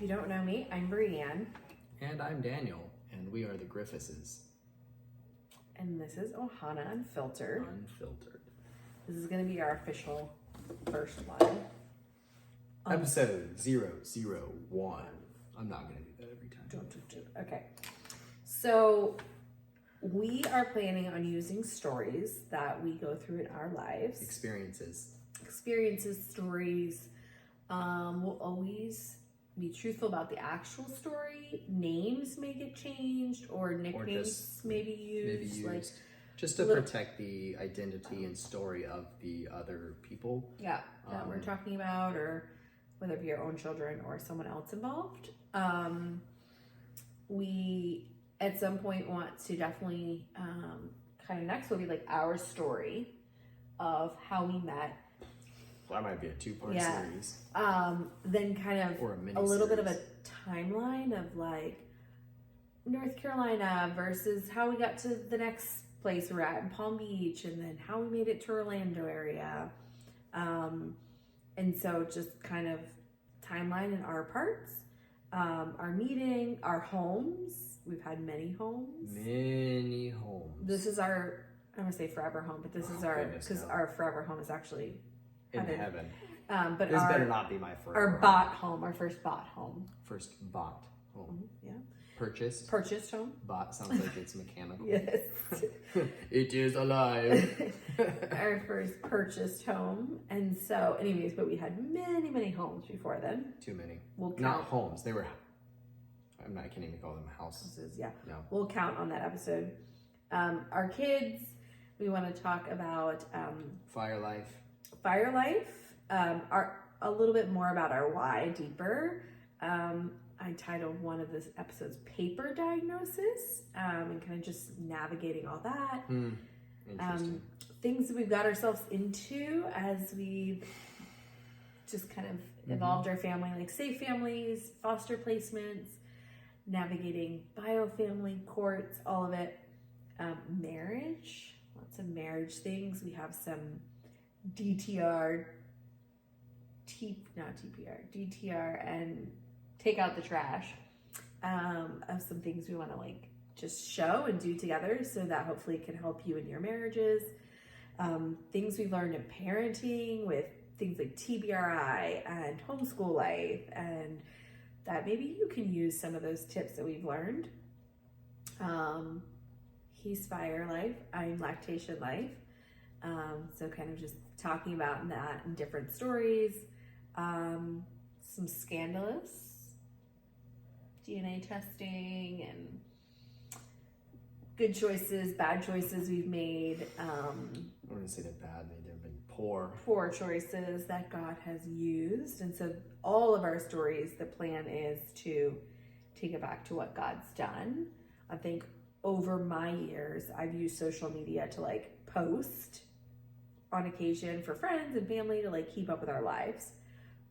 you don't know me, I'm Brianne. And I'm Daniel, and we are the Griffises. And this is Ohana Unfiltered. Unfiltered. This is going to be our official first one. Episode 001. I'm not going to do that every time. Okay. So we are planning on using stories that we go through in our lives. Experiences, stories. We'll always be truthful about the actual story. Names may get changed or nicknames may be used. Like just to protect the identity and story of the other people. Yeah, that we're talking about, or whether it be our own children or someone else involved. We at some point want to definitely kind of next will be like our story of how we met. That might be a two-part series. Then kind of or a little bit of a timeline of like North Carolina versus how we got to the next place we're at in Palm Beach, and then how we made it to Orlando area. And so just kind of timeline in our parts, our meeting, our homes. We've had many homes. Many homes. This is our, I'm gonna say forever home, but this is our, because our forever home is actually in heaven. But this better not be my forever our bought home, our first bought home. First bought home. Yeah. Purchased home. Bought sounds like it's mechanical. Yes. It is alive. Our first purchased home. And so anyways, but we had many homes before then. Too many. We'll count. Not homes. They were, I can't even call them houses. Yeah. No. We'll count on that episode. Our kids, we want to talk about Fire life. A little bit more about our why deeper. I titled one of the episodes Paper Diagnosis, and kind of just navigating all that. Interesting. Things that we've got ourselves into as we've just kind of evolved our family, like safe families, foster placements, navigating bio-family courts, all of it. Marriage, lots of marriage things. We have some DTR and take out the trash of some things we want to like just show and do together, so that hopefully can help you in your marriages. Things we've learned in parenting with things like TBRI and homeschool life, and that maybe you can use some of those tips that we've learned. He's Fire Life, I'm Lactation Life. So kind of just talking about that and different stories. Some scandalous DNA testing and good choices, bad choices we've made. I wouldn't say they're bad, they've been poor choices that God has used. And so all of our stories, the plan is to take it back to what God's done. I think over my years, I've used social media to like post on occasion for friends and family to like keep up with our lives.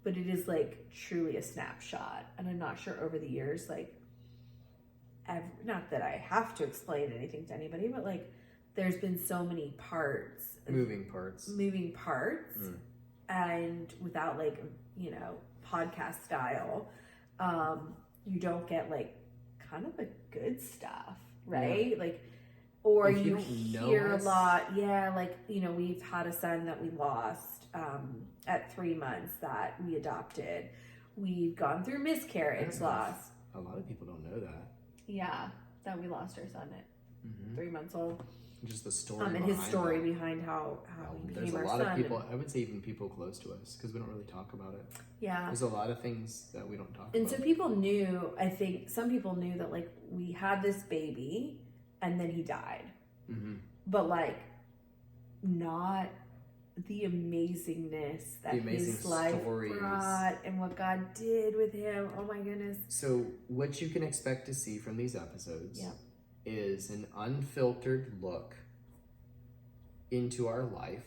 But it is like truly a snapshot. And I'm not sure over the years, like, not that I have to explain anything to anybody, but like there's been so many parts. Moving parts. And without like, podcast style, you don't get like kind of the good stuff, right? Yeah. Like, or you hear a lot. Yeah. Like, we've had a son that we lost at 3 months that we adopted. We've gone through miscarriage loss. A lot of people don't know that. Yeah, that we lost our son at 3 months old. Just the story and his story behind how he became our son. There's a lot of people, I would say even people close to us, because we don't really talk about it. Yeah. There's a lot of things that we don't talk about. And so people knew, I think some people knew that like we had this baby and then he died. But like not the amazingness that his life brought and what God did with him. Oh my goodness. So what you can expect to see from these episodes is an unfiltered look into our life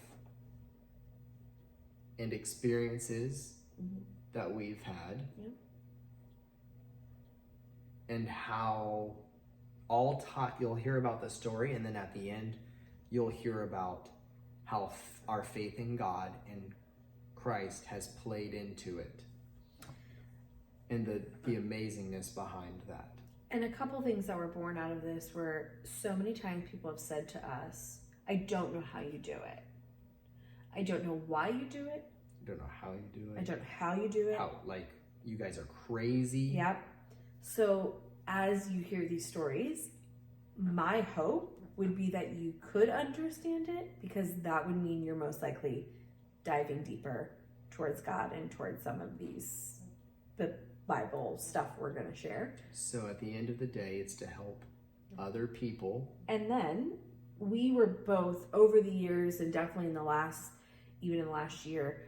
and experiences that we've had, and how you'll hear about the story, and then at the end you'll hear about how our faith in God and Christ has played into it. and the amazingness behind that. And a couple things that were born out of this were so many times people have said to us, I don't know how you do it. I don't know why you do it. I don't know how you do it. I don't know how you do it. How, like, you guys are crazy. Yep. So as you hear these stories, my hope would be that you could understand it, because that would mean you're most likely diving deeper towards God and towards some of the Bible stuff we're going to share. So at the end of the day, it's to help other people. And then we were both, over the years, and definitely even in the last year,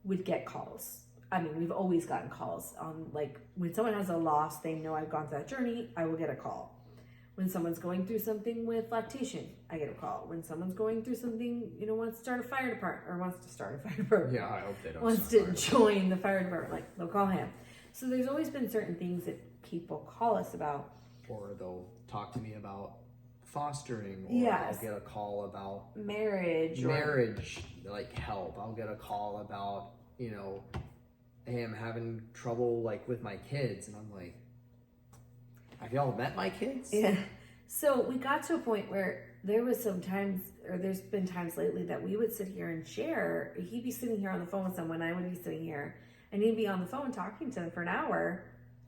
would get calls. I mean, we've always gotten calls on, like, when someone has a loss, they know I've gone through that journey, I will get a call. When someone's going through something with lactation, I get a call. When someone's going through something, wants to start a fire department, or wants to start a fire department. Yeah, I hope they don't. Wants to join the fire department, like, they'll call him. So there's always been certain things that people call us about. Or they'll talk to me about fostering, or Yes. I'll get a call about Marriage, like help. I'll get a call about, hey, I'm having trouble, like, with my kids, and I'm like, have y'all met my kids? Yeah. So we got to a point where there's been times lately that we would sit here and share. He'd be sitting here on the phone with someone, I would be sitting here, and he'd be on the phone talking to them for an hour,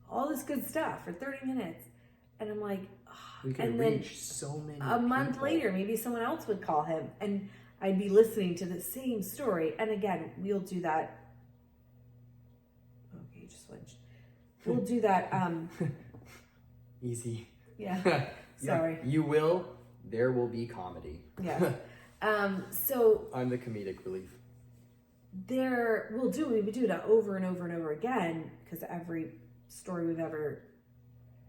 all this good stuff for 30 minutes. And I'm like, we can reach so many a month people. later, maybe someone else would call him, and I'd be listening to the same story. And again, we'll do that. Okay, you just switched. We'll do that. Easy. Yeah. Sorry. You will. There will be comedy. Yeah. So I'm the comedic relief. we would do that over and over and over again, because every story we've ever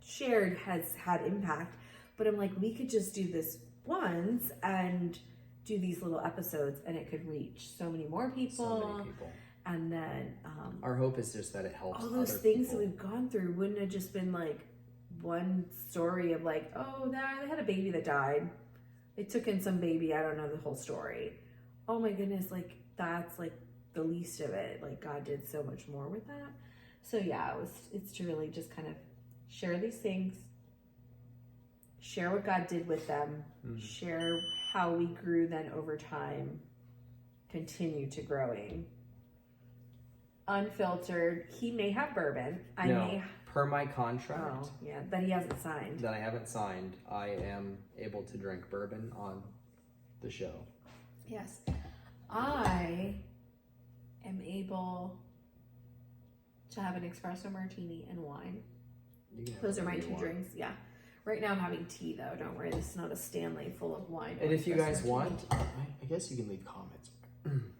shared has had impact. But I'm like, we could just do this once and do these little episodes, and it could reach so many more people. So many people. And then our hope is just that it helps all those other things people. that we've gone through wouldn't have just been like one story of like, oh, they had a baby that died. They took in some baby. I don't know the whole story. Oh my goodness, like that's like the least of it. Like God did so much more with that. So yeah, it's to really just kind of share these things, share what God did with them, share how we grew then over time, continue to growing. Unfiltered. He may have bourbon. Per my contract. Oh, yeah, that he hasn't signed. That I haven't signed, I am able to drink bourbon on the show. Yes. I am able to have an espresso martini and wine. Those are my two drinks, yeah. Right now I'm having tea, though. Don't worry, this is not a Stanley full of wine. And if you guys want, I guess you can leave comments,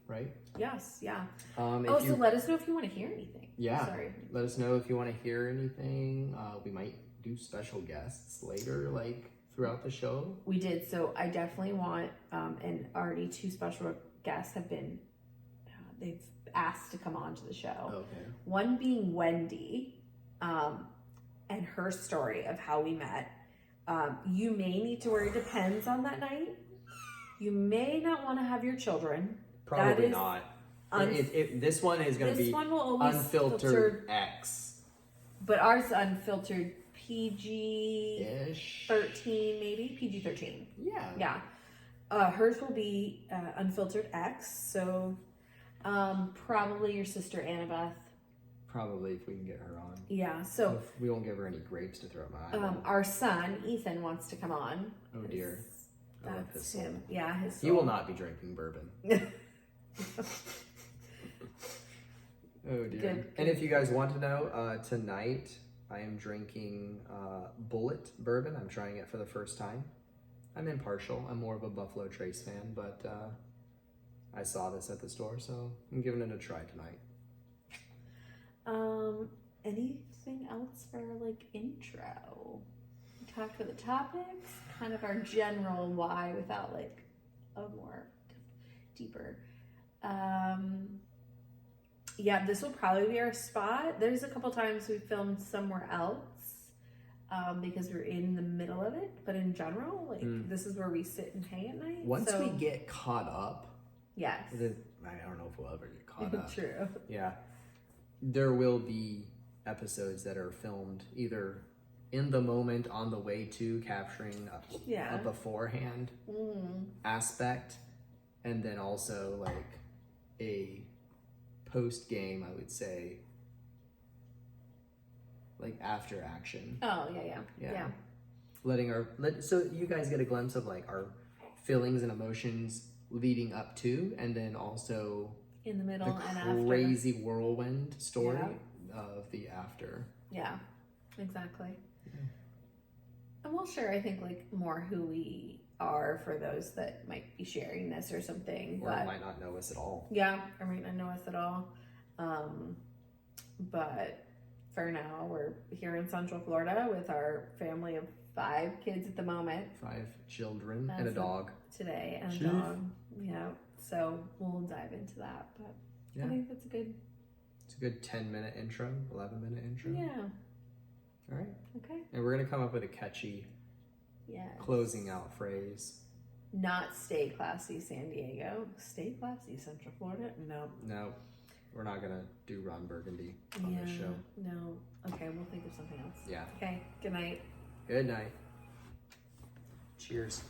right? Yes, yeah. So let us know if you want to hear anything. Yeah. Sorry. Let us know if you want to hear anything. We might do special guests later, like throughout the show. We did. So I definitely want, and already 2 special guests have been, they've asked to come on to the show. Okay. One being Wendy, and her story of how we met. You may need to wear Depends on that night. You may not want to have your children. Probably not. This one is going to be This one will always unfiltered X. But ours unfiltered PG ish 13, maybe PG-13. Yeah. Yeah. Hers will be unfiltered X. So probably your sister Annabeth. Probably if we can get her on. Yeah. So we won't give her any grapes to throw at my eye. our son Ethan wants to come on. Oh dear. I love his That's soul. him. Yeah, his soul. He will not be drinking bourbon. Oh dear. Good. And if you guys want to know, tonight I am drinking Bullet bourbon. I'm trying it for the first time. I'm impartial. I'm more of a Buffalo Trace fan, but I saw this at the store, so I'm giving it a try tonight. Anything else for like intro? We talked about the topics, kind of our general why without like a more deeper. Yeah, this will probably be our spot. There's a couple times we filmed somewhere else because we're in the middle of it, but in general, like this is where we sit and hang at night. Once we get caught up, yes, I don't know if we'll ever get caught up. True. Yeah, there will be episodes that are filmed either in the moment on the way to capturing a beforehand aspect, and then also like a post game, I would say, like after action. Oh, yeah. So you guys get a glimpse of like our feelings and emotions leading up to, and then also In the middle the and after. crazy whirlwind story of the after. Yeah, exactly. And we'll share, I think, like more who we are for those that might be sharing this or something. Or might not know us at all. Yeah, or might not know us at all. But for now, we're here in Central Florida with our family of 5 kids at the moment. 5 children and a dog. Today, and a dog. Yeah, so we'll dive into that. But I think that's It's a good 10-minute intro, 11-minute intro. Yeah. All right. Okay. And we're going to come up with a catchy closing out phrase. Not stay classy, San Diego. Stay classy, Central Florida. No. We're not going to do Ron Burgundy on this show. No. Okay, we'll think of something else. Yeah. Okay. Good night. Good night. Cheers.